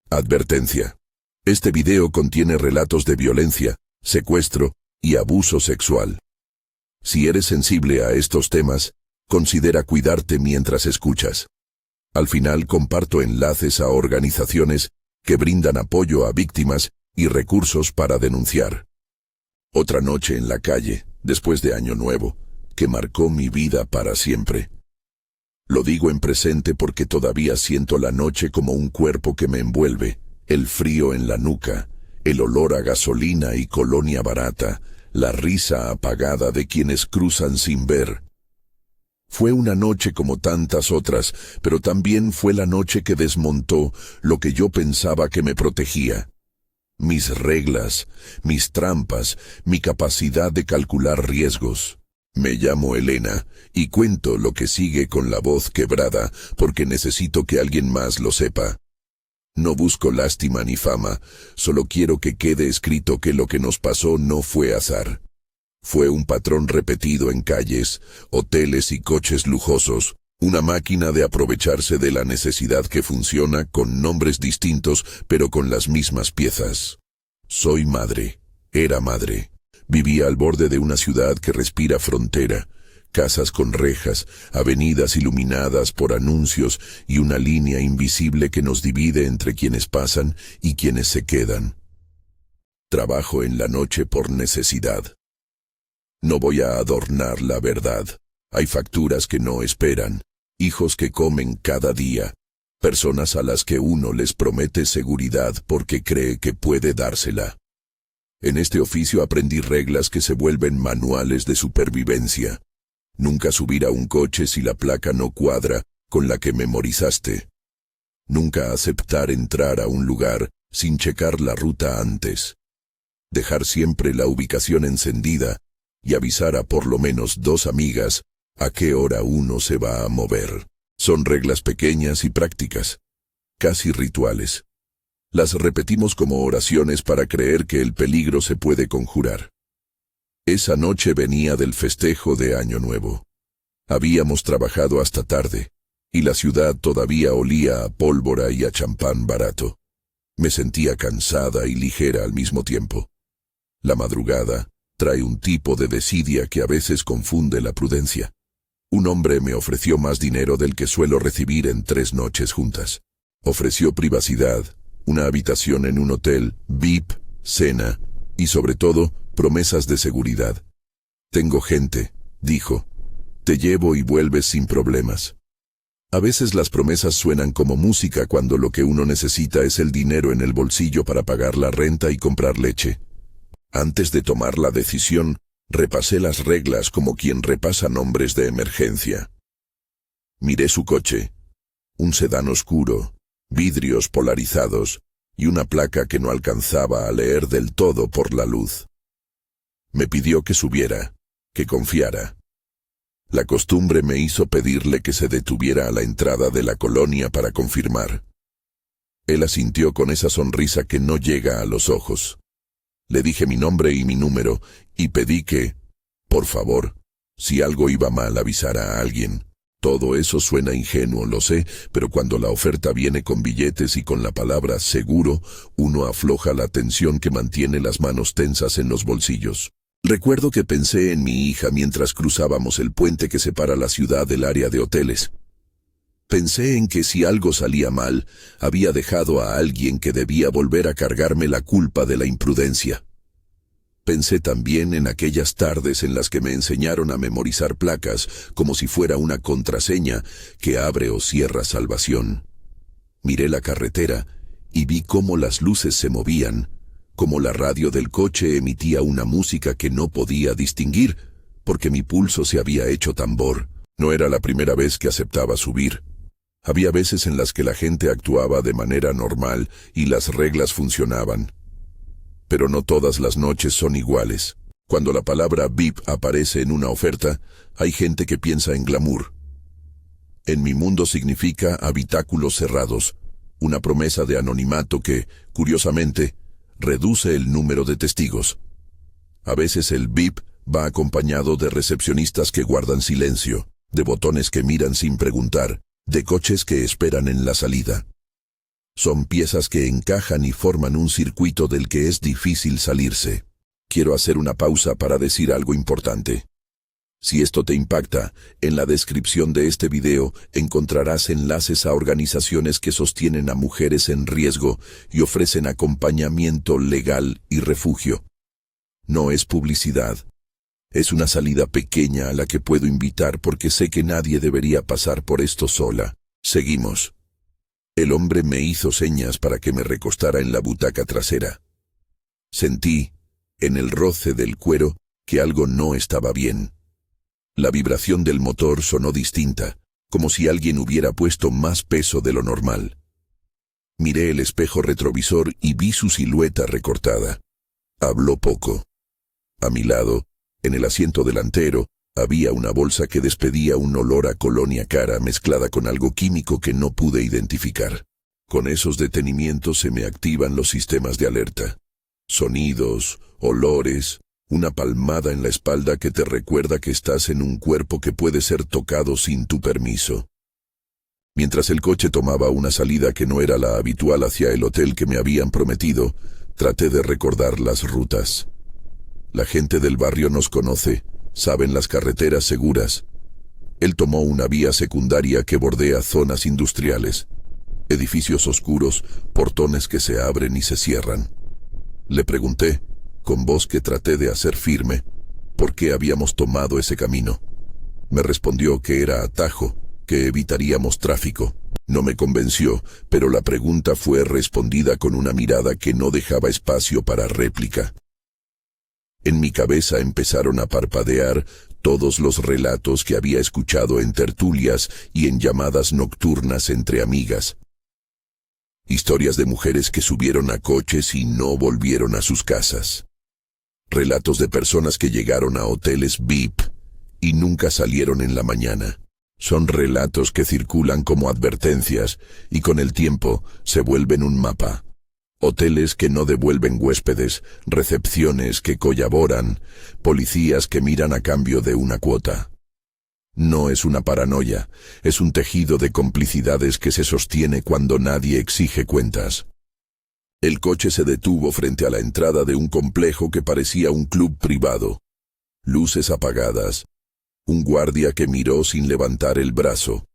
Advertencia. Este video contiene relatos de violencia, secuestro y abuso sexual. Si eres sensible a estos temas, considera cuidarte mientras escuchas. Al final comparto enlaces a organizaciones que brindan apoyo a víctimas y recursos para denunciar. Otra noche en la calle, después de Año Nuevo, que marcó mi vida para siempre. Lo digo en presente porque todavía siento la noche como un cuerpo que me envuelve, el frío en la nuca, el olor a gasolina y colonia barata, la risa apagada de quienes cruzan sin ver. Fue una noche como tantas otras, pero también fue la noche que desmontó lo que yo pensaba que me protegía. Mis reglas, mis trampas, mi capacidad de calcular riesgos. Me llamo Elena y cuento lo que sigue con la voz quebrada porque necesito que alguien más lo sepa. No busco lástima ni fama, solo quiero que quede escrito que lo que nos pasó no fue azar. Fue un patrón repetido en calles, hoteles y coches lujosos, una máquina de aprovecharse de la necesidad que funciona con nombres distintos pero con las mismas piezas. Soy madre, era madre. Vivía al borde de una ciudad que respira frontera, casas con rejas, avenidas iluminadas por anuncios y una línea invisible que nos divide entre quienes pasan y quienes se quedan. Trabajo en la noche por necesidad. No voy a adornar la verdad. Hay facturas que no esperan, hijos que comen cada día, personas a las que uno les promete seguridad porque cree que puede dársela. En este oficio aprendí reglas que se vuelven manuales de supervivencia. Nunca subir a un coche si la placa no cuadra con la que memorizaste. Nunca aceptar entrar a un lugar sin checar la ruta antes. Dejar siempre la ubicación encendida y avisar a por lo menos 2 amigas a qué hora uno se va a mover. Son reglas pequeñas y prácticas, casi rituales. Las repetimos como oraciones para creer que el peligro se puede conjurar. Esa noche venía del festejo de Año Nuevo. Habíamos trabajado hasta tarde, y la ciudad todavía olía a pólvora y a champán barato. Me sentía cansada y ligera al mismo tiempo. La madrugada trae un tipo de desidia que a veces confunde la prudencia. Un hombre me ofreció más dinero del que suelo recibir en 3 noches juntas. Ofreció privacidad, una habitación en un hotel, VIP, cena y sobre todo, promesas de seguridad. Tengo gente, dijo. Te llevo y vuelves sin problemas. A veces las promesas suenan como música cuando lo que uno necesita es el dinero en el bolsillo para pagar la renta y comprar leche. Antes de tomar la decisión, repasé las reglas como quien repasa nombres de emergencia. Miré su coche, un sedán oscuro, vidrios polarizados y una placa que no alcanzaba a leer del todo por la luz. Me pidió que subiera, que confiara. La costumbre me hizo pedirle que se detuviera a la entrada de la colonia para confirmar. Él asintió con esa sonrisa que no llega a los ojos. Le dije mi nombre y mi número y pedí que, por favor, si algo iba mal avisara a alguien. Todo eso suena ingenuo, lo sé, pero cuando la oferta viene con billetes y con la palabra seguro, uno afloja la tensión que mantiene las manos tensas en los bolsillos. Recuerdo que pensé en mi hija mientras cruzábamos el puente que separa la ciudad del área de hoteles. Pensé en que si algo salía mal, había dejado a alguien que debía volver a cargarme la culpa de la imprudencia. Pensé también en aquellas tardes en las que me enseñaron a memorizar placas como si fuera una contraseña que abre o cierra salvación. Miré la carretera y vi cómo las luces se movían, cómo la radio del coche emitía una música que no podía distinguir, porque mi pulso se había hecho tambor. No era la primera vez que aceptaba subir. Había veces en las que la gente actuaba de manera normal y las reglas funcionaban. Pero no todas las noches son iguales. Cuando la palabra VIP aparece en una oferta, hay gente que piensa en glamour. En mi mundo significa habitáculos cerrados, una promesa de anonimato que, curiosamente, reduce el número de testigos. A veces el VIP va acompañado de recepcionistas que guardan silencio, de botones que miran sin preguntar, de coches que esperan en la salida. Son piezas que encajan y forman un circuito del que es difícil salirse. Quiero hacer una pausa para decir algo importante. Si esto te impacta, en la descripción de este video encontrarás enlaces a organizaciones que sostienen a mujeres en riesgo y ofrecen acompañamiento legal y refugio. No es publicidad. Es una salida pequeña a la que puedo invitar porque sé que nadie debería pasar por esto sola. Seguimos. El hombre me hizo señas para que me recostara en la butaca trasera. Sentí, en el roce del cuero, que algo no estaba bien. La vibración del motor sonó distinta, como si alguien hubiera puesto más peso de lo normal. Miré el espejo retrovisor y vi su silueta recortada. Habló poco. A mi lado, en el asiento delantero, había una bolsa que despedía un olor a colonia cara mezclada con algo químico que no pude identificar. Con esos detenimientos se me activan los sistemas de alerta. Sonidos, olores, una palmada en la espalda que te recuerda que estás en un cuerpo que puede ser tocado sin tu permiso. Mientras el coche tomaba una salida que no era la habitual hacia el hotel que me habían prometido, traté de recordar las rutas. La gente del barrio nos conoce, saben las carreteras seguras. Él tomó una vía secundaria que bordea zonas industriales, edificios oscuros, portones que se abren y se cierran. Le pregunté, con voz que traté de hacer firme, por qué habíamos tomado ese camino. Me respondió que era atajo, que evitaríamos tráfico. No me convenció, pero la pregunta fue respondida con una mirada que no dejaba espacio para réplica. En mi cabeza empezaron a parpadear todos los relatos que había escuchado en tertulias y en llamadas nocturnas entre amigas. Historias de mujeres que subieron a coches y no volvieron a sus casas. Relatos de personas que llegaron a hoteles VIP y nunca salieron en la mañana. Son relatos que circulan como advertencias y con el tiempo se vuelven un mapa. Hoteles que no devuelven huéspedes, recepciones que colaboran, policías que miran a cambio de una cuota. No es una paranoia, es un tejido de complicidades que se sostiene cuando nadie exige cuentas. El coche se detuvo frente a la entrada de un complejo que parecía un club privado. Luces apagadas. Un guardia que miró sin levantar el brazo.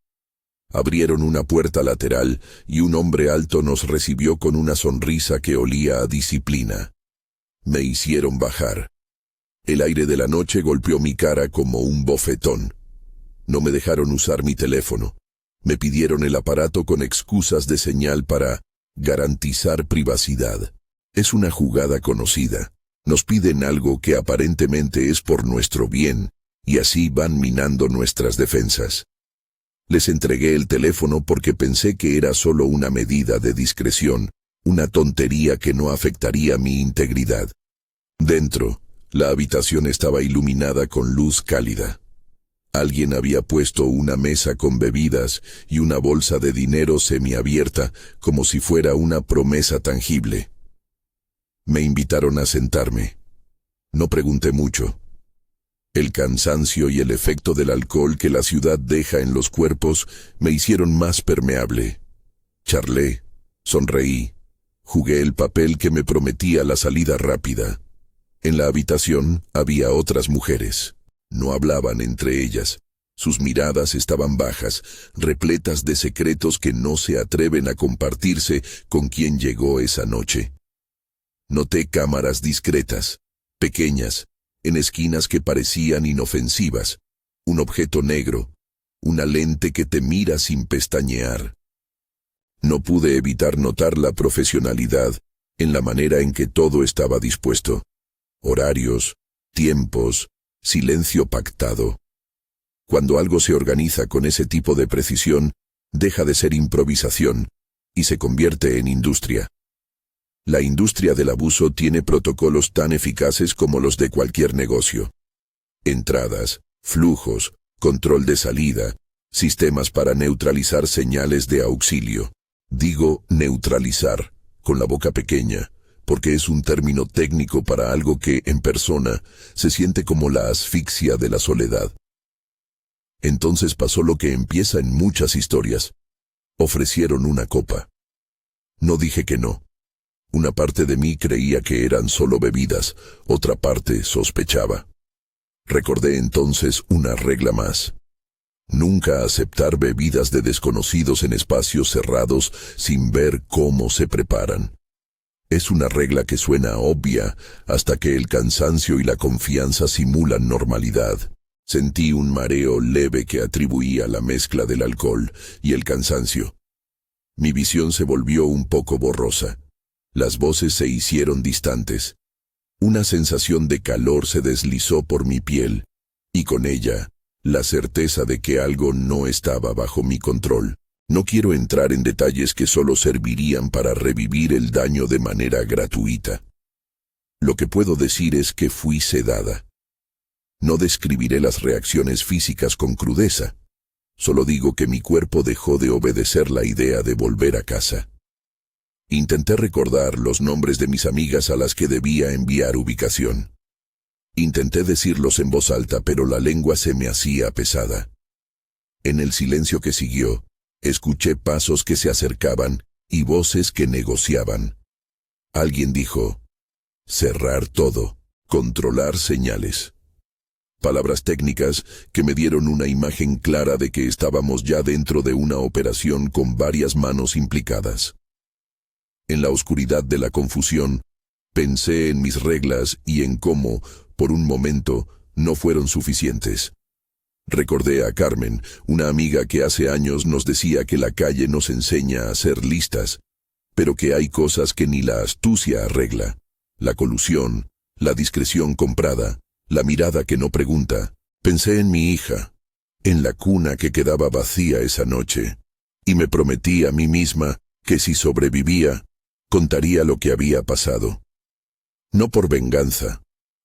Abrieron una puerta lateral y un hombre alto nos recibió con una sonrisa que olía a disciplina. Me hicieron bajar. El aire de la noche golpeó mi cara como un bofetón. No me dejaron usar mi teléfono. Me pidieron el aparato con excusas de señal para garantizar privacidad. Es una jugada conocida. Nos piden algo que aparentemente es por nuestro bien, y así van minando nuestras defensas. Les entregué el teléfono porque pensé que era solo una medida de discreción, una tontería que no afectaría mi integridad. Dentro, la habitación estaba iluminada con luz cálida. Alguien había puesto una mesa con bebidas y una bolsa de dinero semiabierta, como si fuera una promesa tangible. Me invitaron a sentarme. No pregunté mucho. El cansancio y el efecto del alcohol que la ciudad deja en los cuerpos me hicieron más permeable. Charlé, sonreí, jugué el papel que me prometía la salida rápida. En la habitación había otras mujeres. No hablaban entre ellas. Sus miradas estaban bajas, repletas de secretos que no se atreven a compartirse con quien llegó esa noche. Noté cámaras discretas, pequeñas, en esquinas que parecían inofensivas, un objeto negro, una lente que te mira sin pestañear. No pude evitar notar la profesionalidad en la manera en que todo estaba dispuesto. Horarios, tiempos, silencio pactado. Cuando algo se organiza con ese tipo de precisión, deja de ser improvisación y se convierte en industria. La industria del abuso tiene protocolos tan eficaces como los de cualquier negocio. Entradas, flujos, control de salida, sistemas para neutralizar señales de auxilio. Digo neutralizar, con la boca pequeña, porque es un término técnico para algo que, en persona, se siente como la asfixia de la soledad. Entonces pasó lo que empieza en muchas historias. Ofrecieron una copa. No dije que no. Una parte de mí creía que eran solo bebidas, otra parte sospechaba. Recordé entonces una regla más. Nunca aceptar bebidas de desconocidos en espacios cerrados sin ver cómo se preparan. Es una regla que suena obvia hasta que el cansancio y la confianza simulan normalidad. Sentí un mareo leve que atribuía la mezcla del alcohol y el cansancio. Mi visión se volvió un poco borrosa. Las voces se hicieron distantes. Una sensación de calor se deslizó por mi piel, y con ella, la certeza de que algo no estaba bajo mi control. No quiero entrar en detalles que solo servirían para revivir el daño de manera gratuita. Lo que puedo decir es que fui sedada. No describiré las reacciones físicas con crudeza. Solo digo que mi cuerpo dejó de obedecer la idea de volver a casa. Intenté recordar los nombres de mis amigas a las que debía enviar ubicación. Intenté decirlos en voz alta, pero la lengua se me hacía pesada. En el silencio que siguió, escuché pasos que se acercaban y voces que negociaban. Alguien dijo: cerrar todo, controlar señales. Palabras técnicas que me dieron una imagen clara de que estábamos ya dentro de una operación con varias manos implicadas. En la oscuridad de la confusión, pensé en mis reglas y en cómo, por un momento, no fueron suficientes. Recordé a Carmen, una amiga que hace años nos decía que la calle nos enseña a ser listas, pero que hay cosas que ni la astucia arregla. La colusión, la discreción comprada, la mirada que no pregunta. Pensé en mi hija, en la cuna que quedaba vacía esa noche, y me prometí a mí misma que si sobrevivía, contaría lo que había pasado. No por venganza,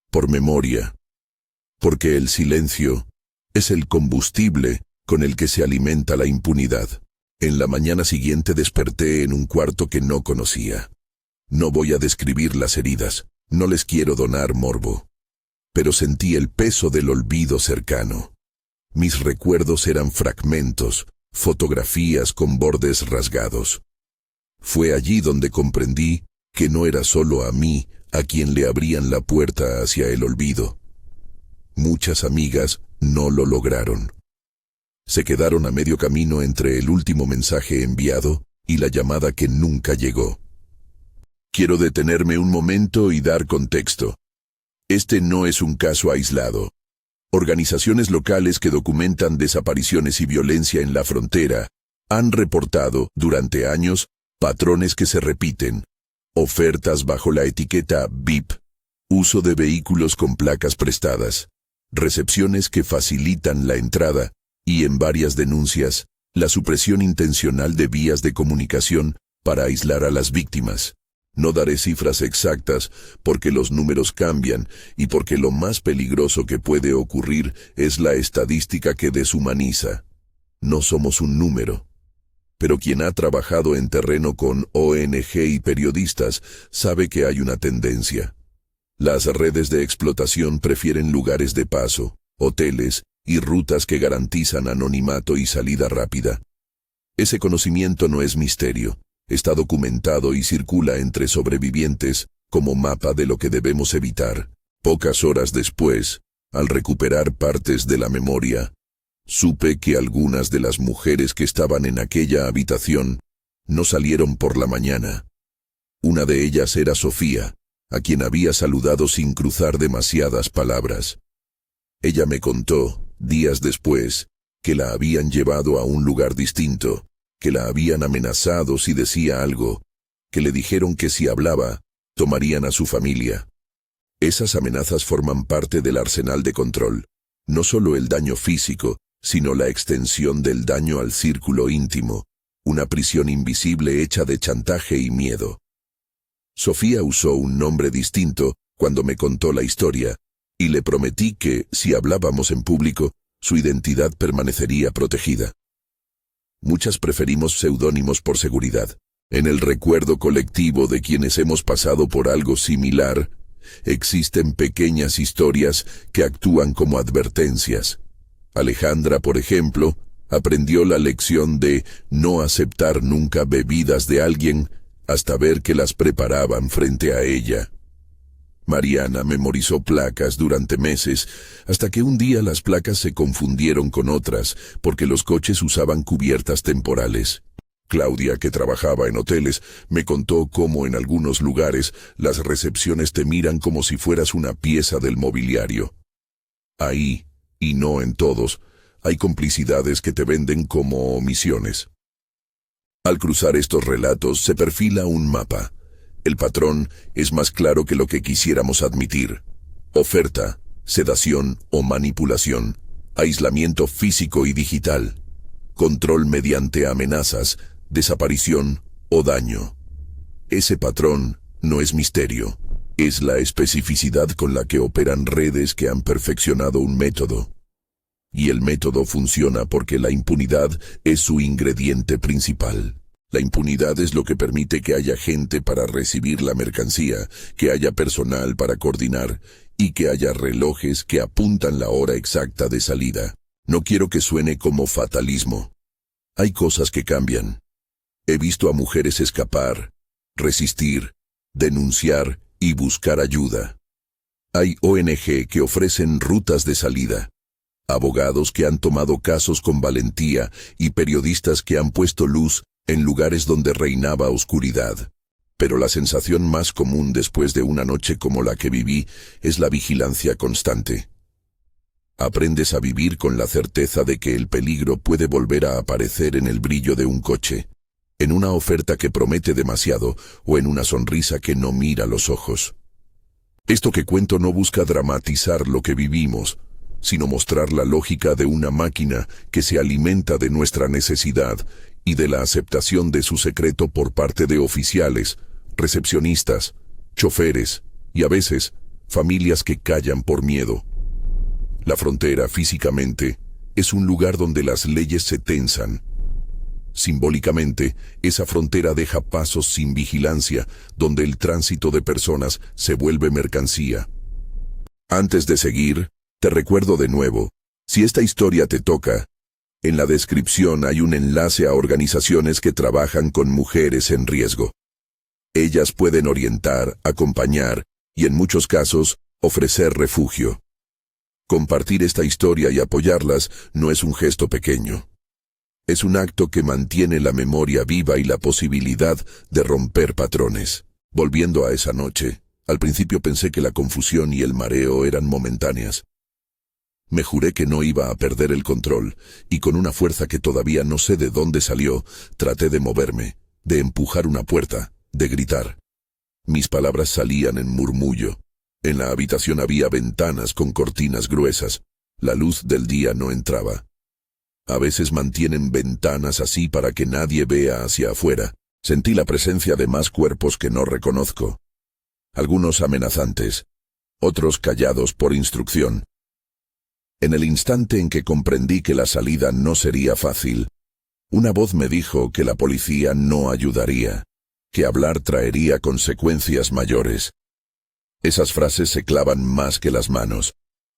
por memoria, porque el silencio es el combustible con el que se alimenta la impunidad. En la mañana siguiente desperté en un cuarto que no conocía. No voy a describir las heridas, no les quiero donar morbo. Pero sentí el peso del olvido cercano. Mis recuerdos eran fragmentos, fotografías con bordes rasgados. Fue allí donde comprendí que no era solo a mí a quien le abrían la puerta hacia el olvido. Muchas amigas no lo lograron. Se quedaron a medio camino entre el último mensaje enviado y la llamada que nunca llegó. Quiero detenerme un momento y dar contexto. Este no es un caso aislado. Organizaciones locales que documentan desapariciones y violencia en la frontera han reportado, durante años, patrones que se repiten: ofertas bajo la etiqueta VIP, uso de vehículos con placas prestadas, recepciones que facilitan la entrada y, en varias denuncias, la supresión intencional de vías de comunicación para aislar a las víctimas. No daré cifras exactas porque los números cambian y porque lo más peligroso que puede ocurrir es la estadística que deshumaniza. No somos un número. Pero quien ha trabajado en terreno con ONG y periodistas sabe que hay una tendencia. Las redes de explotación prefieren lugares de paso, hoteles y rutas que garantizan anonimato y salida rápida. Ese conocimiento no es misterio. Está documentado y circula entre sobrevivientes como mapa de lo que debemos evitar. Pocas horas después, al recuperar partes de la memoria, supe que algunas de las mujeres que estaban en aquella habitación no salieron por la mañana. Una de ellas era Sofía, a quien había saludado sin cruzar demasiadas palabras. Ella me contó, días después, que la habían llevado a un lugar distinto, que la habían amenazado si decía algo, que le dijeron que si hablaba, tomarían a su familia. Esas amenazas forman parte del arsenal de control, no solo el daño físico, sino la extensión del daño al círculo íntimo, una prisión invisible hecha de chantaje y miedo. Sofía usó un nombre distinto cuando me contó la historia, y le prometí que, si hablábamos en público, su identidad permanecería protegida. Muchas preferimos seudónimos por seguridad. En el recuerdo colectivo de quienes hemos pasado por algo similar, existen pequeñas historias que actúan como advertencias. Alejandra, por ejemplo, aprendió la lección de no aceptar nunca bebidas de alguien hasta ver que las preparaban frente a ella. Mariana memorizó placas durante meses, hasta que un día las placas se confundieron con otras, porque los coches usaban cubiertas temporales. Claudia, que trabajaba en hoteles, me contó cómo en algunos lugares las recepciones te miran como si fueras una pieza del mobiliario. Ahí, y no en todos, hay complicidades que te venden como omisiones. Al cruzar estos relatos se perfila un mapa. El patrón es más claro que lo que quisiéramos admitir. Oferta, sedación o manipulación, aislamiento físico y digital, control mediante amenazas, desaparición o daño. Ese patrón no es misterio, es la especificidad con la que operan redes que han perfeccionado un método. Y el método funciona porque la impunidad es su ingrediente principal. La impunidad es lo que permite que haya gente para recibir la mercancía, que haya personal para coordinar y que haya relojes que apuntan la hora exacta de salida. No quiero que suene como fatalismo. Hay cosas que cambian. He visto a mujeres escapar, resistir, denunciar y buscar ayuda. Hay ONG que ofrecen rutas de salida, abogados que han tomado casos con valentía y periodistas que han puesto luz en lugares donde reinaba oscuridad. Pero la sensación más común después de una noche como la que viví es la vigilancia constante. Aprendes a vivir con la certeza de que el peligro puede volver a aparecer en el brillo de un coche, en una oferta que promete demasiado o en una sonrisa que no mira los ojos. Esto que cuento no busca dramatizar lo que vivimos, sino mostrar la lógica de una máquina que se alimenta de nuestra necesidad y de la aceptación de su secreto por parte de oficiales, recepcionistas, choferes y a veces familias que callan por miedo. La frontera, físicamente, es un lugar donde las leyes se tensan. Simbólicamente, esa frontera deja pasos sin vigilancia, donde el tránsito de personas se vuelve mercancía. Antes de seguir, te recuerdo de nuevo, si esta historia te toca, en la descripción hay un enlace a organizaciones que trabajan con mujeres en riesgo. Ellas pueden orientar, acompañar y en muchos casos, ofrecer refugio. Compartir esta historia y apoyarlas no es un gesto pequeño. Es un acto que mantiene la memoria viva y la posibilidad de romper patrones. Volviendo a esa noche, al principio pensé que la confusión y el mareo eran momentáneas. Me juré que no iba a perder el control, y con una fuerza que todavía no sé de dónde salió, traté de moverme, de empujar una puerta, de gritar. Mis palabras salían en murmullo. En la habitación había ventanas con cortinas gruesas. La luz del día no entraba. A veces mantienen ventanas así para que nadie vea hacia afuera. Sentí la presencia de más cuerpos que no reconozco. Algunos amenazantes, otros callados por instrucción. En el instante en que comprendí que la salida no sería fácil, una voz me dijo que la policía no ayudaría, que hablar traería consecuencias mayores. Esas frases se clavan más que las manos.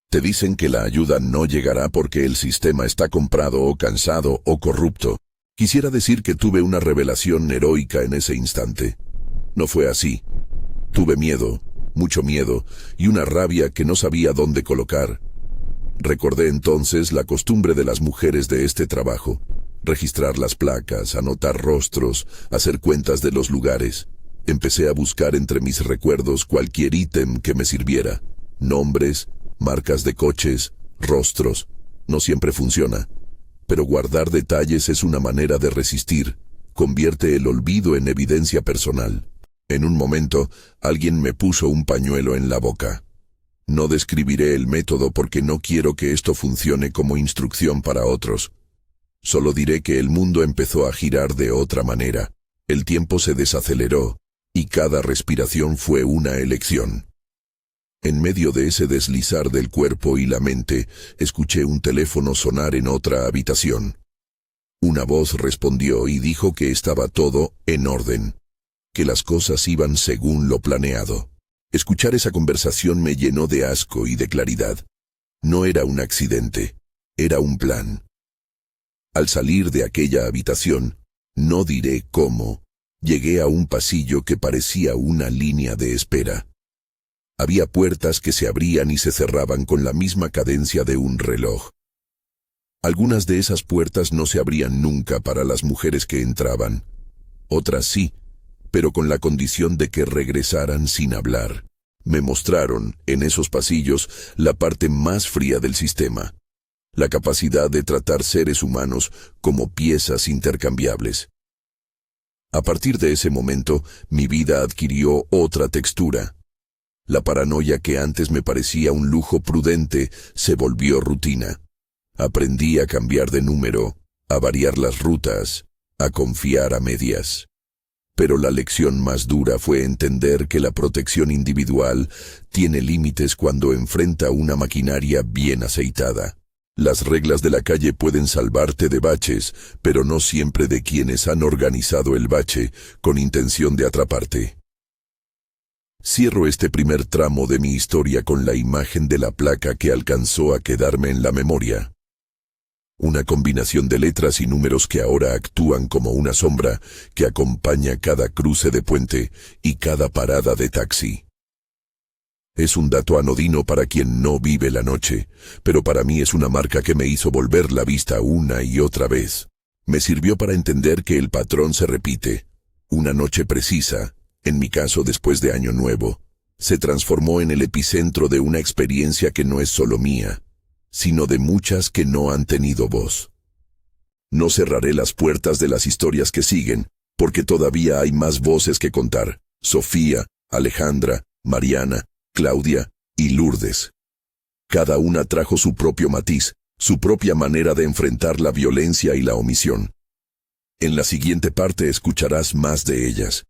Te dicen que la ayuda no llegará porque el sistema está comprado o cansado o corrupto. Quisiera decir que tuve una revelación heroica en ese instante. No fue así. Tuve miedo, mucho miedo, y una rabia que no sabía dónde colocar. Recordé entonces la costumbre de las mujeres de este trabajo. Registrar las placas, anotar rostros, hacer cuentas de los lugares. Empecé a buscar entre mis recuerdos cualquier ítem que me sirviera. Nombres, marcas de coches, rostros. No siempre funciona. Pero guardar detalles es una manera de resistir. Convierte el olvido en evidencia personal. En un momento, alguien me puso un pañuelo en la boca. No describiré el método porque no quiero que esto funcione como instrucción para otros. Solo diré que el mundo empezó a girar de otra manera. El tiempo se desaceleró, y cada respiración fue una elección. En medio de ese deslizar del cuerpo y la mente, escuché un teléfono sonar en otra habitación. Una voz respondió y dijo que estaba todo en orden, que las cosas iban según lo planeado. Escuchar esa conversación me llenó de asco y de claridad. No era un accidente, era un plan. Al salir de aquella habitación, no diré cómo, Llegué a un pasillo que parecía una línea de espera. Había puertas que se abrían y se cerraban con la misma cadencia de un reloj. Algunas de esas puertas no se abrían nunca para las mujeres que entraban. Otras sí, pero con la condición de que regresaran sin hablar. Me mostraron, en esos pasillos, la parte más fría del sistema. La capacidad de tratar seres humanos como piezas intercambiables. A partir de ese momento, mi vida adquirió otra textura. La paranoia que antes me parecía un lujo prudente se volvió rutina. Aprendí a cambiar de número, a variar las rutas, a confiar a medias. Pero la lección más dura fue entender que la protección individual tiene límites cuando enfrenta una maquinaria bien aceitada. Las reglas de la calle pueden salvarte de baches, pero no siempre de quienes han organizado el bache con intención de atraparte. Cierro este primer tramo de mi historia con la imagen de la placa que alcanzó a quedarme en la memoria. Una combinación de letras y números que ahora actúan como una sombra que acompaña cada cruce de puente y cada parada de taxi. Es un dato anodino para quien no vive la noche, pero para mí es una marca que me hizo volver la vista una y otra vez. Me sirvió para entender que el patrón se repite. Una noche precisa, en mi caso después de Año Nuevo, se transformó en el epicentro de una experiencia que no es solo mía, sino de muchas que no han tenido voz. No cerraré las puertas de las historias que siguen, porque todavía hay más voces que contar. Sofía, Alejandra, Mariana, Claudia y Lourdes. Cada una trajo su propio matiz, su propia manera de enfrentar la violencia y la omisión. En la siguiente parte escucharás más de ellas.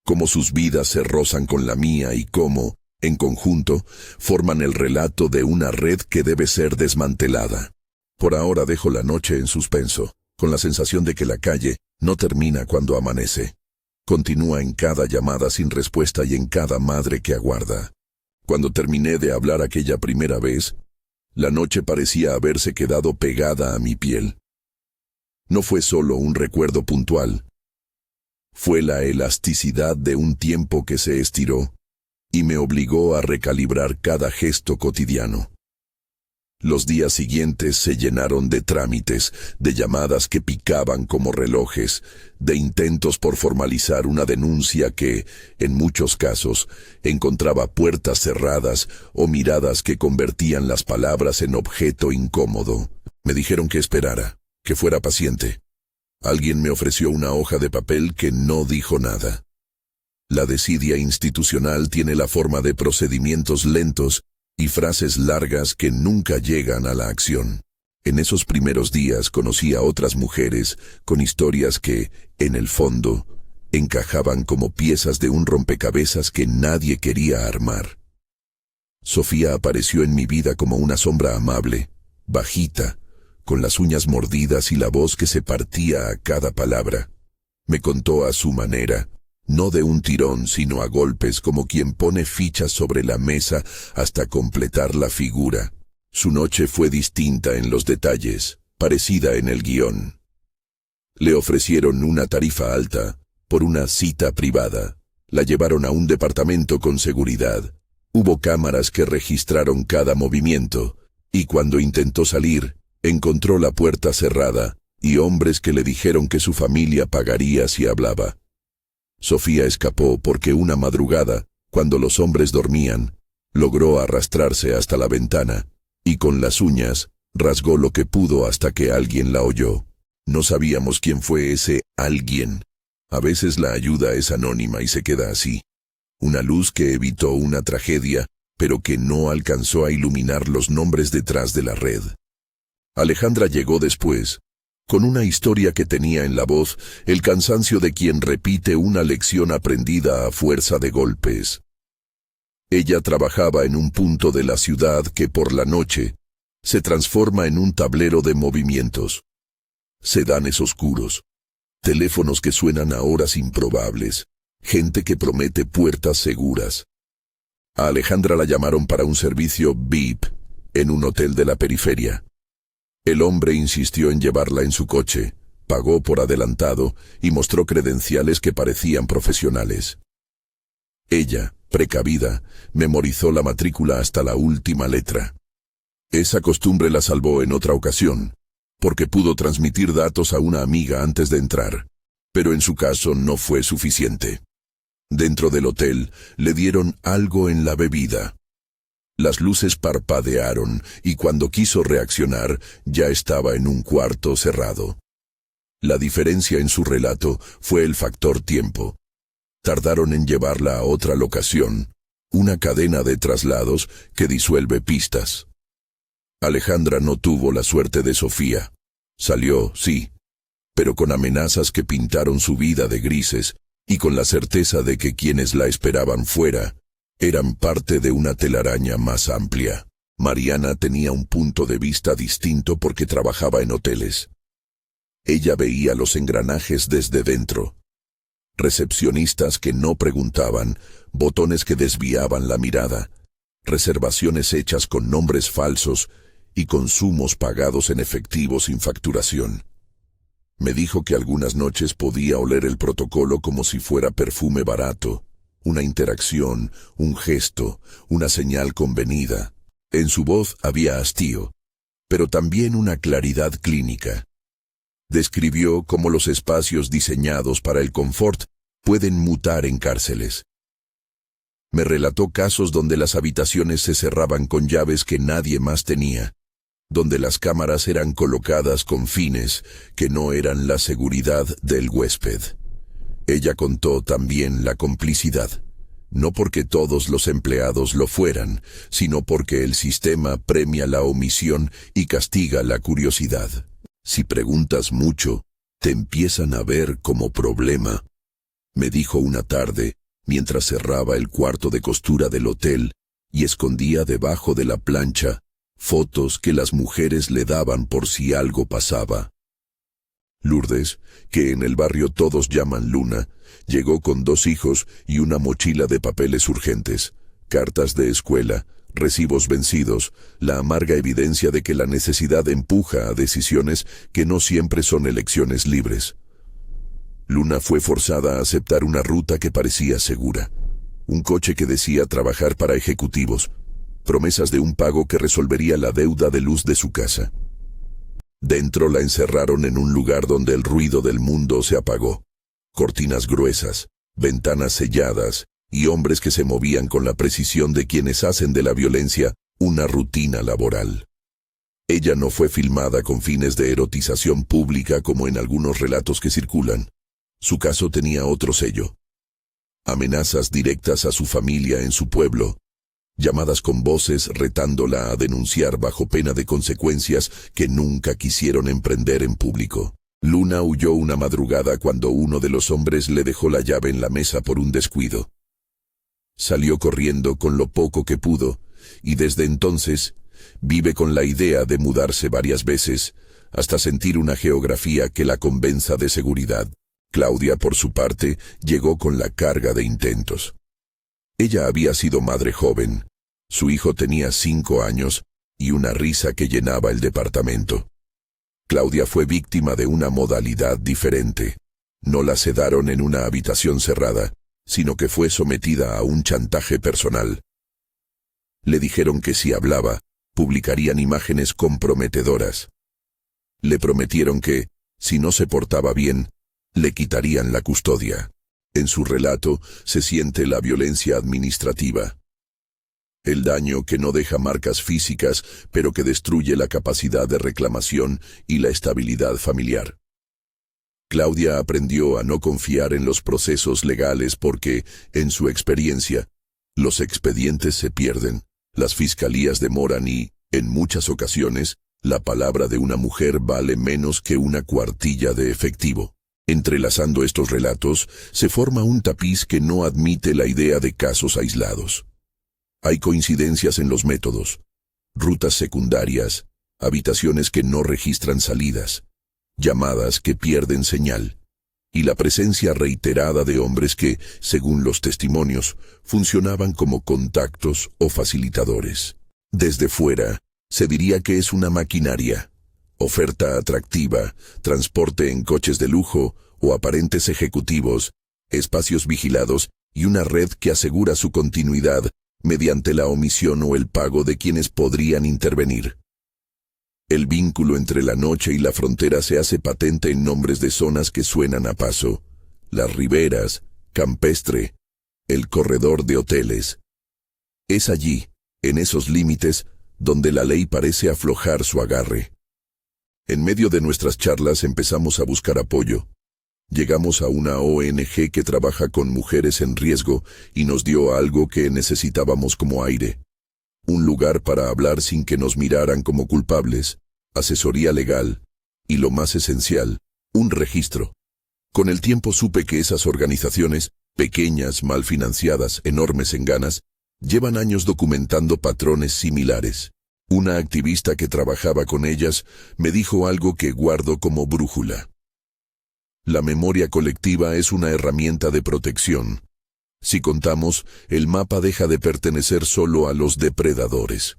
Cómo sus vidas se rozan con la mía y cómo, en conjunto, forman el relato de una red que debe ser desmantelada. Por ahora dejo la noche en suspenso, con la sensación de que la calle no termina cuando amanece. Continúa en cada llamada sin respuesta y en cada madre que aguarda. Cuando terminé de hablar aquella primera vez, la noche parecía haberse quedado pegada a mi piel. No fue solo un recuerdo puntual. Fue la elasticidad de un tiempo que se estiró y me obligó a recalibrar cada gesto cotidiano. Los días siguientes se llenaron de trámites, de llamadas que picaban como relojes, de intentos por formalizar una denuncia que, en muchos casos, encontraba puertas cerradas o miradas que convertían las palabras en objeto incómodo. Me dijeron que esperara, que fuera paciente. Alguien me ofreció una hoja de papel que no dijo nada. La desidia institucional tiene la forma de procedimientos lentos y frases largas que nunca llegan a la acción. En esos primeros días conocí a otras mujeres con historias que, en el fondo, encajaban como piezas de un rompecabezas que nadie quería armar. Sofía apareció en mi vida como una sombra amable, bajita, con las uñas mordidas y la voz que se partía a cada palabra. Me contó a su manera, no de un tirón, sino a golpes, como quien pone fichas sobre la mesa hasta completar la figura. Su noche fue distinta en los detalles, parecida en el guión. Le ofrecieron una tarifa alta por una cita privada. La llevaron a un departamento con seguridad. Hubo cámaras que registraron cada movimiento, y cuando intentó salir, encontró la puerta cerrada y hombres que le dijeron que su familia pagaría si hablaba. Sofía escapó porque una madrugada, cuando los hombres dormían, logró arrastrarse hasta la ventana y con las uñas rasgó lo que pudo hasta que alguien la oyó. No sabíamos quién fue ese alguien. A veces la ayuda es anónima y se queda así. Una luz que evitó una tragedia, pero que no alcanzó a iluminar los nombres detrás de la red. Alejandra llegó después, con una historia que tenía en la voz el cansancio de quien repite una lección aprendida a fuerza de golpes. Ella trabajaba en un punto de la ciudad que por la noche se transforma en un tablero de movimientos. Sedanes oscuros, teléfonos que suenan a horas improbables, gente que promete puertas seguras. A Alejandra la llamaron para un servicio VIP en un hotel de la periferia. El hombre insistió en llevarla en su coche, Pagó por adelantado y mostró credenciales que parecían profesionales. Ella, precavida, memorizó la matrícula hasta la última letra. Esa costumbre la salvó en otra ocasión, porque pudo transmitir datos a una amiga antes de entrar, pero en su caso no fue suficiente. Dentro del hotel le dieron algo en la bebida. Las luces parpadearon y cuando quiso reaccionar ya estaba en un cuarto cerrado. La diferencia en su relato fue el factor tiempo. Tardaron en llevarla a otra locación, una cadena de traslados que disuelve pistas. Alejandra no tuvo la suerte de Sofía. Salió, sí, pero con amenazas que pintaron su vida de grises y con la certeza de que quienes la esperaban fuera eran parte de una telaraña más amplia. Mariana tenía un punto de vista distinto porque trabajaba en hoteles. Ella veía los engranajes desde dentro. Recepcionistas que no preguntaban, botones que desviaban la mirada, reservaciones hechas con nombres falsos y consumos pagados en efectivo sin facturación. Me dijo que algunas noches podía oler el protocolo como si fuera perfume barato, una interacción, un gesto, una señal convenida. En su voz había hastío, pero también una claridad clínica. Describió cómo los espacios diseñados para el confort pueden mutar en cárceles. Me relató casos donde las habitaciones se cerraban con llaves que nadie más tenía, donde las cámaras eran colocadas con fines que no eran la seguridad del huésped. Ella contó también la complicidad, no porque todos los empleados lo fueran, sino porque el sistema premia la omisión y castiga la curiosidad. Si preguntas mucho, te empiezan a ver como problema, me dijo una tarde, mientras cerraba el cuarto de costura del hotel y escondía debajo de la plancha fotos que las mujeres le daban por si algo pasaba. Lourdes, que en el barrio todos llaman Luna, llegó con 2 hijos y una mochila de papeles urgentes, cartas de escuela, recibos vencidos, la amarga evidencia de que la necesidad empuja a decisiones que no siempre son elecciones libres. Luna fue forzada a aceptar una ruta que parecía segura, un coche que decía trabajar para ejecutivos, promesas de un pago que resolvería la deuda de luz de su casa. Dentro la encerraron en un lugar donde el ruido del mundo se apagó. Cortinas gruesas, ventanas selladas y hombres que se movían con la precisión de quienes hacen de la violencia una rutina laboral. Ella no fue filmada con fines de erotización pública como en algunos relatos que circulan. Su caso tenía otro sello. Amenazas directas a su familia en su pueblo, llamadas con voces retándola a denunciar bajo pena de consecuencias que nunca quisieron emprender en público. Luna huyó una madrugada cuando uno de los hombres le dejó la llave en la mesa por un descuido. Salió corriendo con lo poco que pudo, y desde entonces vive con la idea de mudarse varias veces, hasta sentir una geografía que la convenza de seguridad. Claudia, por su parte, llegó con la carga de intentos. Ella había sido madre joven. Su hijo tenía 5 años y una risa que llenaba el departamento. Claudia fue víctima de una modalidad diferente. No la sedaron en una habitación cerrada, sino que fue sometida a un chantaje personal. Le dijeron que si hablaba, publicarían imágenes comprometedoras. Le prometieron que, si no se portaba bien, le quitarían la custodia. En su relato se siente la violencia administrativa. El daño que no deja marcas físicas, pero que destruye la capacidad de reclamación y la estabilidad familiar. Claudia aprendió a no confiar en los procesos legales porque, en su experiencia, los expedientes se pierden, las fiscalías demoran y, en muchas ocasiones, la palabra de una mujer vale menos que una cuartilla de efectivo. Entrelazando estos relatos, se forma un tapiz que no admite la idea de casos aislados. Hay coincidencias en los métodos, rutas secundarias, habitaciones que no registran salidas, llamadas que pierden señal, y la presencia reiterada de hombres que, según los testimonios, funcionaban como contactos o facilitadores. Desde fuera, se diría que es una maquinaria, Oferta atractiva, transporte en coches de lujo o aparentes ejecutivos, espacios vigilados y una red que asegura su continuidad mediante la omisión o el pago de quienes podrían intervenir. El vínculo entre la noche y la frontera se hace patente en nombres de zonas que suenan a paso: Las Riberas, Campestre, el corredor de hoteles. Es allí, en esos límites, donde la ley parece aflojar su agarre. En medio de nuestras charlas empezamos a buscar apoyo. Llegamos a una ONG que trabaja con mujeres en riesgo y nos dio algo que necesitábamos como aire: un lugar para hablar sin que nos miraran como culpables, asesoría legal y, lo más esencial, un registro. Con el tiempo supe que esas organizaciones, pequeñas, mal financiadas, enormes en ganas, llevan años documentando patrones similares. Una activista que trabajaba con ellas me dijo algo que guardo como brújula. La memoria colectiva es una herramienta de protección. Si contamos, el mapa deja de pertenecer solo a los depredadores.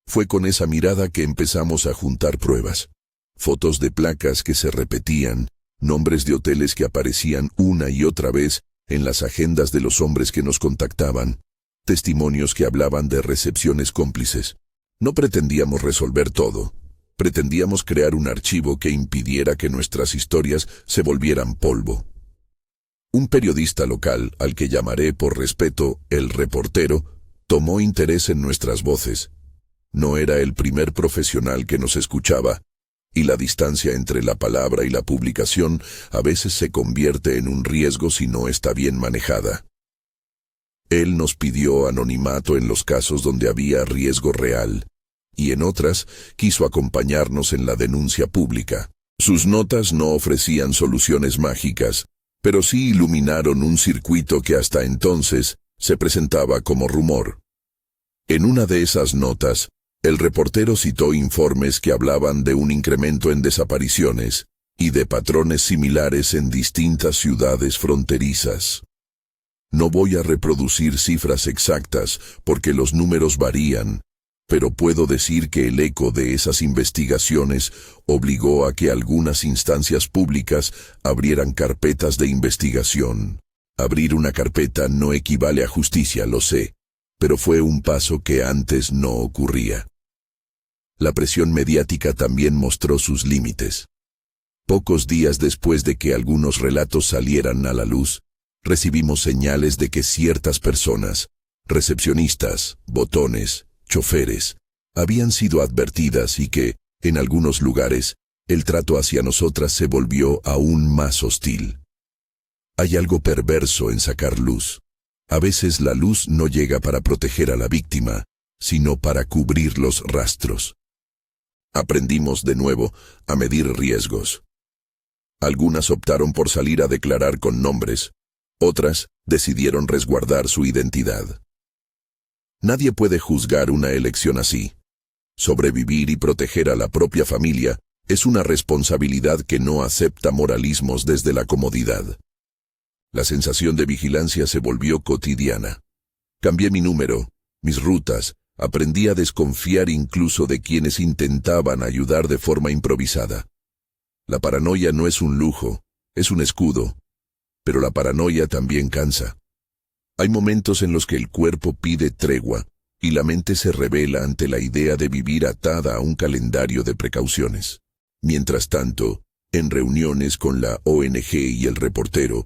Fue con esa mirada que empezamos a juntar pruebas. Fotos de placas que se repetían, nombres de hoteles que aparecían una y otra vez en las agendas de los hombres que nos contactaban, testimonios que hablaban de recepciones cómplices. No pretendíamos resolver todo. Pretendíamos crear un archivo que impidiera que nuestras historias se volvieran polvo. Un periodista local, al que llamaré por respeto el reportero, tomó interés en nuestras voces. No era el primer profesional que nos escuchaba, y la distancia entre la palabra y la publicación a veces se convierte en un riesgo si no está bien manejada. Él nos pidió anonimato en los casos donde había riesgo real, y en otras quiso acompañarnos en la denuncia pública. Sus notas no ofrecían soluciones mágicas, pero sí iluminaron un circuito que hasta entonces se presentaba como rumor. En una de esas notas, el reportero citó informes que hablaban de un incremento en desapariciones y de patrones similares en distintas ciudades fronterizas. No voy a reproducir cifras exactas porque los números varían, pero puedo decir que el eco de esas investigaciones obligó a que algunas instancias públicas abrieran carpetas de investigación. Abrir una carpeta no equivale a justicia, lo sé, pero fue un paso que antes no ocurría. La presión mediática también mostró sus límites. Pocos días después de que algunos relatos salieran a la luz, recibimos señales de que ciertas personas, recepcionistas, botones, choferes, habían sido advertidas y que, en algunos lugares, el trato hacia nosotras se volvió aún más hostil. Hay algo perverso en sacar luz. A veces la luz no llega para proteger a la víctima, sino para cubrir los rastros. Aprendimos de nuevo a medir riesgos. Algunas optaron por salir a declarar con nombres, otras decidieron resguardar su identidad. Nadie puede juzgar una elección así. Sobrevivir y proteger a la propia familia es una responsabilidad que no acepta moralismos desde la comodidad. La sensación de vigilancia se volvió cotidiana. Cambié mi número, mis rutas, aprendí a desconfiar incluso de quienes intentaban ayudar de forma improvisada. La paranoia no es un lujo, es un escudo, pero la paranoia también cansa. Hay momentos en los que el cuerpo pide tregua y la mente se revela ante la idea de vivir atada a un calendario de precauciones. Mientras tanto, en reuniones con la ONG y el reportero,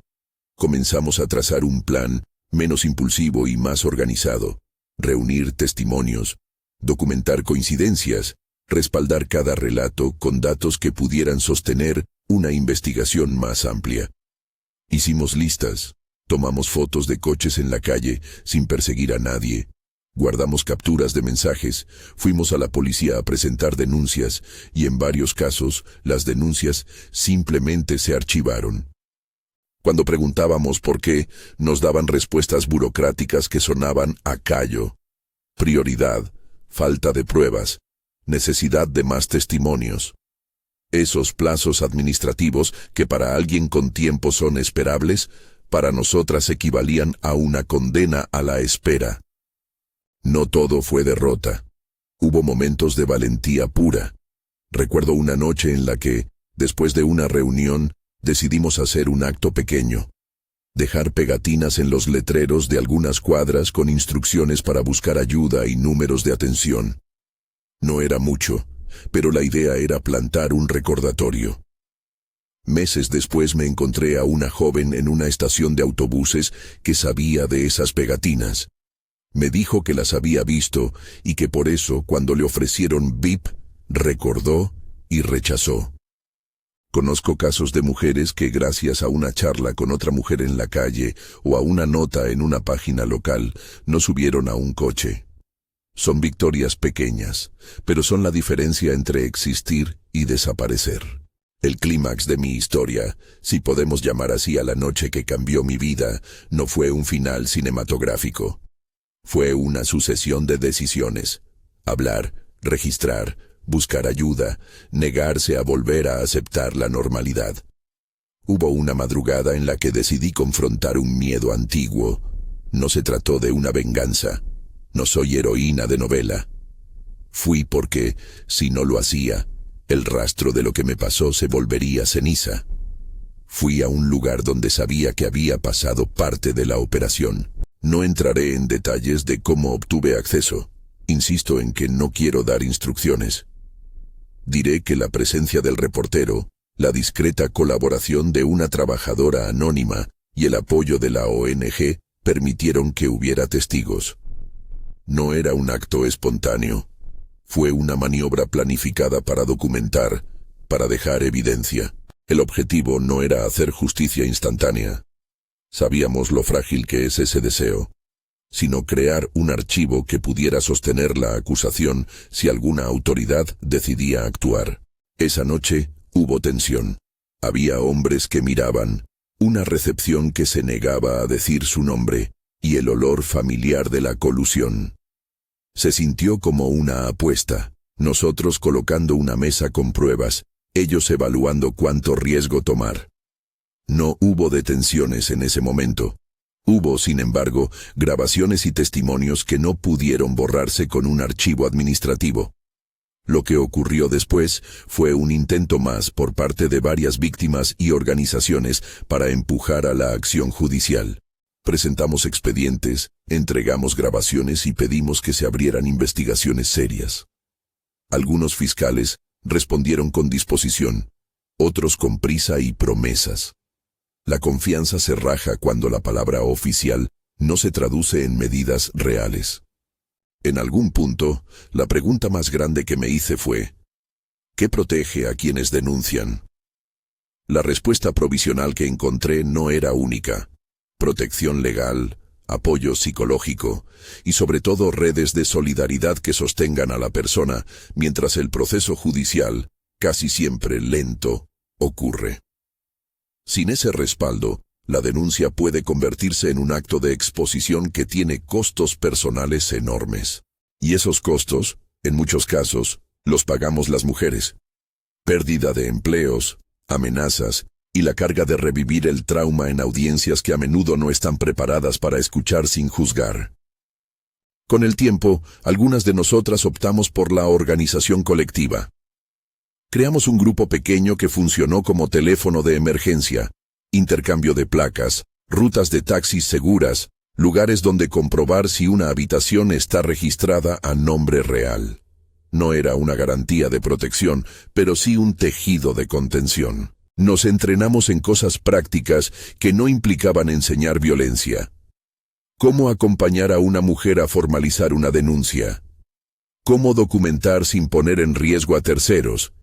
comenzamos a trazar un plan menos impulsivo y más organizado: reunir testimonios, documentar coincidencias, respaldar cada relato con datos que pudieran sostener una investigación más amplia. Hicimos listas, tomamos fotos de coches en la calle sin perseguir a nadie, guardamos capturas de mensajes, fuimos a la policía a presentar denuncias y en varios casos las denuncias simplemente se archivaron. Cuando preguntábamos por qué, nos daban respuestas burocráticas que sonaban a callo: prioridad, falta de pruebas, necesidad de más testimonios. Esos plazos administrativos que para alguien con tiempo son esperables, para nosotras equivalían a una condena a la espera. No todo fue derrota. Hubo momentos de valentía pura. Recuerdo una noche en la que, después de una reunión, decidimos hacer un acto pequeño. Dejar pegatinas en los letreros de algunas cuadras con instrucciones para buscar ayuda y números de atención. No era mucho, pero la idea era plantar un recordatorio. Meses después me encontré a una joven en una estación de autobuses que sabía de esas pegatinas. Me dijo que las había visto y que por eso, cuando le ofrecieron VIP, recordó y rechazó. Conozco casos de mujeres que gracias a una charla con otra mujer en la calle o a una nota en una página local no subieron a un coche. Son victorias pequeñas, pero son la diferencia entre existir y desaparecer. El clímax de mi historia, si podemos llamar así a la noche que cambió mi vida, no fue un final cinematográfico. Fue una sucesión de decisiones. Hablar, registrar, buscar ayuda, negarse a volver a aceptar la normalidad. Hubo una madrugada en la que decidí confrontar un miedo antiguo. No se trató de una venganza. No soy heroína de novela. Fui porque, si no lo hacía, el rastro de lo que me pasó se volvería ceniza. Fui a un lugar donde sabía que había pasado parte de la operación. No entraré en detalles de cómo obtuve acceso. Insisto en que no quiero dar instrucciones. Diré que la presencia del reportero, la discreta colaboración de una trabajadora anónima y el apoyo de la ONG permitieron que hubiera testigos. No era un acto espontáneo. Fue una maniobra planificada para documentar, para dejar evidencia. El objetivo no era hacer justicia instantánea. Sabíamos lo frágil que es ese deseo, sino crear un archivo que pudiera sostener la acusación si alguna autoridad decidía actuar. Esa noche hubo tensión. Había hombres que miraban, una recepción que se negaba a decir su nombre, y el olor familiar de la colusión. Se sintió como una apuesta, nosotros colocando una mesa con pruebas, ellos evaluando cuánto riesgo tomar. No hubo detenciones en ese momento. Hubo, sin embargo, grabaciones y testimonios que no pudieron borrarse con un archivo administrativo. Lo que ocurrió después fue un intento más por parte de varias víctimas y organizaciones para empujar a la acción judicial. Presentamos expedientes, entregamos grabaciones y pedimos que se abrieran investigaciones serias. Algunos fiscales respondieron con disposición, otros con prisa y promesas. La confianza se raja cuando la palabra oficial no se traduce en medidas reales. En algún punto, la pregunta más grande que me hice fue, ¿qué protege a quienes denuncian? La respuesta provisional que encontré no era única. Protección legal, apoyo psicológico y sobre todo redes de solidaridad que sostengan a la persona mientras el proceso judicial, casi siempre lento, ocurre. Sin ese respaldo, la denuncia puede convertirse en un acto de exposición que tiene costos personales enormes. Y esos costos, en muchos casos, los pagamos las mujeres. Pérdida de empleos, amenazas, y la carga de revivir el trauma en audiencias que a menudo no están preparadas para escuchar sin juzgar. Con el tiempo, algunas de nosotras optamos por la organización colectiva. Creamos un grupo pequeño que funcionó como teléfono de emergencia, intercambio de placas, rutas de taxis seguras, lugares donde comprobar si una habitación está registrada a nombre real. No era una garantía de protección, pero sí un tejido de contención. Nos entrenamos en cosas prácticas que no implicaban enseñar violencia. ¿Cómo acompañar a una mujer a formalizar una denuncia? ¿Cómo documentar sin poner en riesgo a terceros?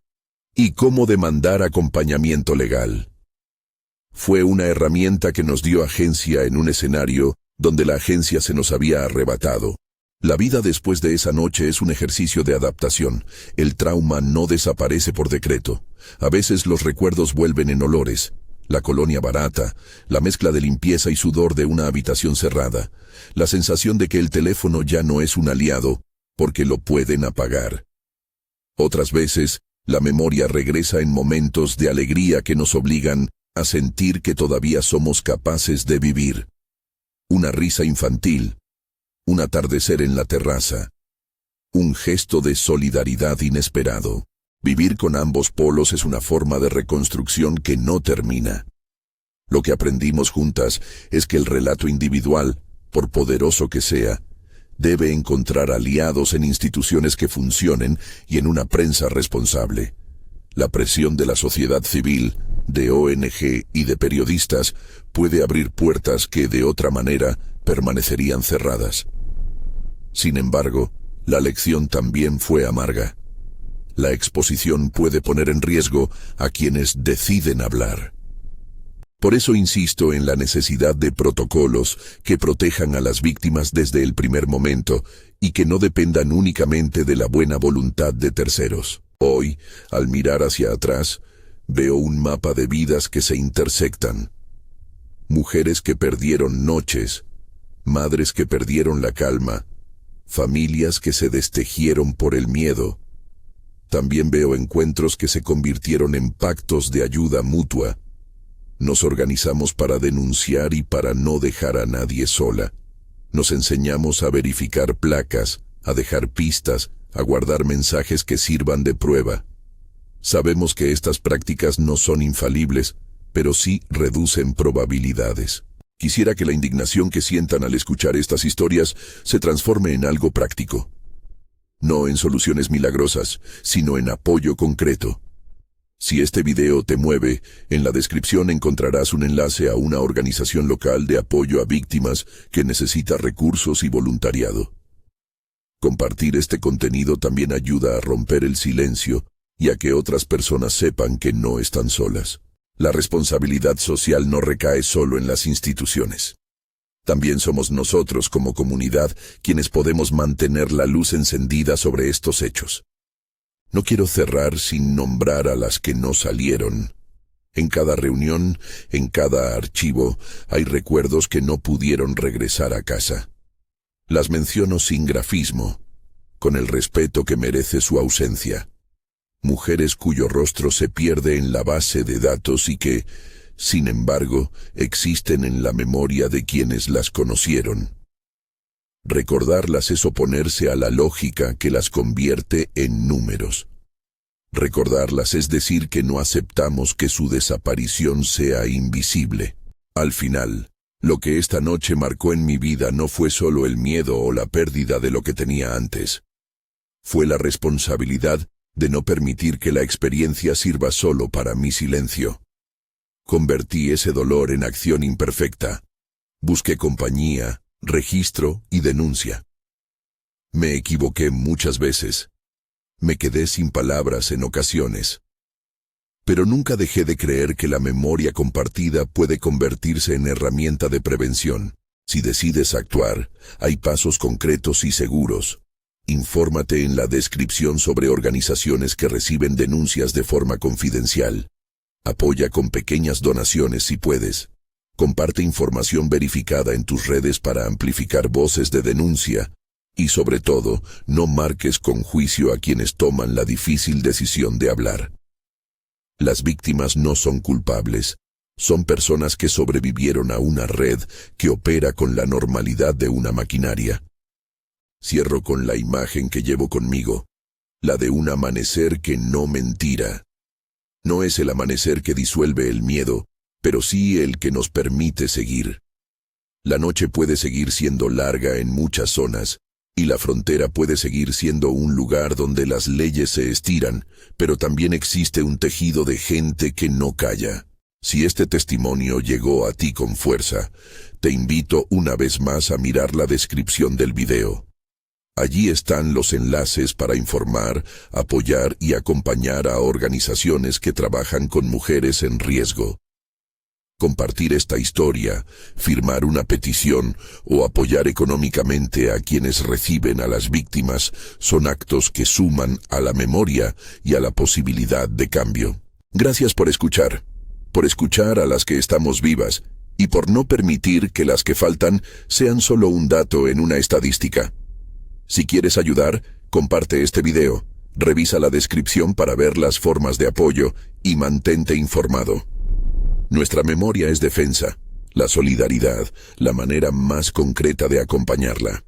¿Y cómo demandar acompañamiento legal? Fue una herramienta que nos dio agencia en un escenario donde la agencia se nos había arrebatado. La vida después de esa noche es un ejercicio de adaptación. El trauma no desaparece por decreto. A veces los recuerdos vuelven en olores. La colonia barata, la mezcla de limpieza y sudor de una habitación cerrada, la sensación de que el teléfono ya no es un aliado, porque lo pueden apagar. Otras veces, la memoria regresa en momentos de alegría que nos obligan a sentir que todavía somos capaces de vivir. Una risa infantil, un atardecer en la terraza, un gesto de solidaridad inesperado. Vivir con ambos polos es una forma de reconstrucción que no termina. Lo que aprendimos juntas es que el relato individual, por poderoso que sea, debe encontrar aliados en instituciones que funcionen y en una prensa responsable. La presión de la sociedad civil, de ONG y de periodistas puede abrir puertas que de otra manera permanecerían cerradas. Sin embargo, la lección también fue amarga. La exposición puede poner en riesgo a quienes deciden hablar. Por eso insisto en la necesidad de protocolos que protejan a las víctimas desde el primer momento y que no dependan únicamente de la buena voluntad de terceros. Hoy, al mirar hacia atrás, veo un mapa de vidas que se intersectan. Mujeres que perdieron noches, madres que perdieron la calma, familias que se destejieron por el miedo. También veo encuentros que se convirtieron en pactos de ayuda mutua. Nos organizamos para denunciar y para no dejar a nadie sola. Nos enseñamos a verificar placas, a dejar pistas, a guardar mensajes que sirvan de prueba. Sabemos que estas prácticas no son infalibles, pero sí reducen probabilidades. Quisiera que la indignación que sientan al escuchar estas historias se transforme en algo práctico. No en soluciones milagrosas, sino en apoyo concreto. Si este video te mueve, en la descripción encontrarás un enlace a una organización local de apoyo a víctimas que necesita recursos y voluntariado. Compartir este contenido también ayuda a romper el silencio y a que otras personas sepan que no están solas. La responsabilidad social no recae solo en las instituciones. También somos nosotros como comunidad quienes podemos mantener la luz encendida sobre estos hechos. No quiero cerrar sin nombrar a las que no salieron. En cada reunión, en cada archivo, hay recuerdos que no pudieron regresar a casa. Las menciono sin grafismo, con el respeto que merece su ausencia. Mujeres cuyo rostro se pierde en la base de datos y que, sin embargo, existen en la memoria de quienes las conocieron. Recordarlas es oponerse a la lógica que las convierte en números. Recordarlas es decir que no aceptamos que su desaparición sea invisible. Al final, lo que esta noche marcó en mi vida no fue solo el miedo o la pérdida de lo que tenía antes. Fue la responsabilidad de no permitir que la experiencia sirva solo para mi silencio. Convertí ese dolor en acción imperfecta. Busqué compañía, registro y denuncia. Me equivoqué muchas veces. Me quedé sin palabras en ocasiones. Pero nunca dejé de creer que la memoria compartida puede convertirse en herramienta de prevención. Si decides actuar, hay pasos concretos y seguros. Infórmate en la descripción sobre organizaciones que reciben denuncias de forma confidencial. Apoya con pequeñas donaciones si puedes. Comparte información verificada en tus redes para amplificar voces de denuncia. Y sobre todo, no marques con juicio a quienes toman la difícil decisión de hablar. Las víctimas no son culpables. Son personas que sobrevivieron a una red que opera con la normalidad de una maquinaria. Cierro con la imagen que llevo conmigo, la de un amanecer que no mentira. No es el amanecer que disuelve el miedo, pero sí el que nos permite seguir. La noche puede seguir siendo larga en muchas zonas, y la frontera puede seguir siendo un lugar donde las leyes se estiran, pero también existe un tejido de gente que no calla. Si este testimonio llegó a ti con fuerza, te invito una vez más a mirar la descripción del video. Allí están los enlaces para informar, apoyar y acompañar a organizaciones que trabajan con mujeres en riesgo. Compartir esta historia, firmar una petición o apoyar económicamente a quienes reciben a las víctimas son actos que suman a la memoria y a la posibilidad de cambio. Gracias por escuchar a las que estamos vivas y por no permitir que las que faltan sean solo un dato en una estadística. Si quieres ayudar, comparte este video, revisa la descripción para ver las formas de apoyo y mantente informado. Nuestra memoria es defensa, la solidaridad, la manera más concreta de acompañarla.